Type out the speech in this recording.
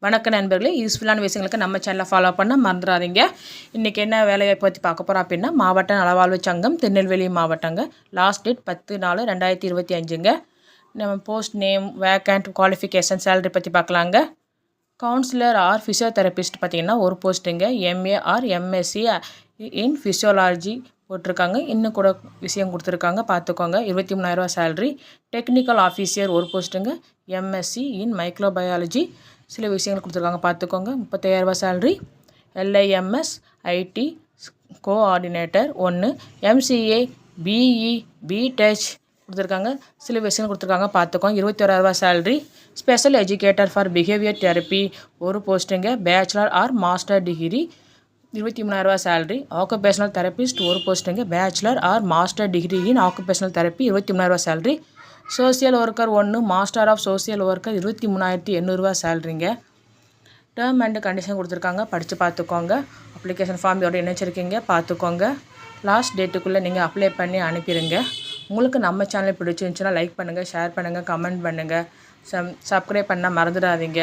வணக்க நண்பர்களே, யூஸ்ஃபுல்லான விஷயங்களுக்கு நம்ம சேனலை ஃபாலோ பண்ண மறந்துடாதீங்க. இன்றைக்கி என்ன வேலையை பற்றி பார்க்க போகிறோம் அப்படின்னா, மாவட்ட நலவாழ்வு சங்கம் திருநெல்வேலி மாவட்டங்க. லாஸ்ட் டேட் 10/4/2025ங்க. நம்ம post name, vacant, qualification, salary பற்றி பார்க்கலாங்க. கவுன்சிலர் ஆர் ஃபிசியோதெரபிஸ்ட் பார்த்திங்கன்னா ஒரு போஸ்ட்டுங்க. MA or MSc in physiology போட்டிருக்காங்க. இன்னும் கூட விஷயம் கொடுத்துருக்காங்க, பார்த்துக்கோங்க. 23,000 சேலரி. டெக்னிக்கல் ஆஃபீஸர் ஒரு போஸ்ட்டுங்க. எம்எஸ்சி இன் மைக்ரோபயாலஜி சில விஷயங்கள் கொடுத்துருக்காங்க, பார்த்துக்கோங்க. 35,000 salary. LIMS ID coordinator 1. MCA BE BTech கொடுத்துருக்காங்க, சில விஷயங்கள் கொடுத்துருக்காங்க, பார்த்துக்கோங்க. 21,000 salary. Special educator for behaviour therapy ஒரு போஸ்ட்டுங்க. Bachelor or master degree 23,000 salary. Occupational therapist ஒரு போஸ்ட்டுங்க. Bachelor or master degree in occupational therapy 23,000 salary. Social worker 1. Master of social worker 23,800 சேலரிங்க. டேர்ம் அண்ட் கண்டிஷன் கொடுத்துருக்காங்க, படித்து பார்த்துக்கோங்க. அப்ளிகேஷன் ஃபார்ம் இதோட இணைச்சிருக்கீங்க, பார்த்துக்கோங்க. லாஸ்ட் டேட்டுக்குள்ளே நீங்கள் அப்ளை பண்ணி அனுப்பிடுங்க. உங்களுக்கு நம்ம சேனல் பிடிச்சிருந்துச்சுன்னா லைக் பண்ணுங்கள், ஷேர் பண்ணுங்கள், கமெண்ட் பண்ணுங்கள். சப்ஸ்கிரைப் பண்ணால் மறந்துடாதீங்க.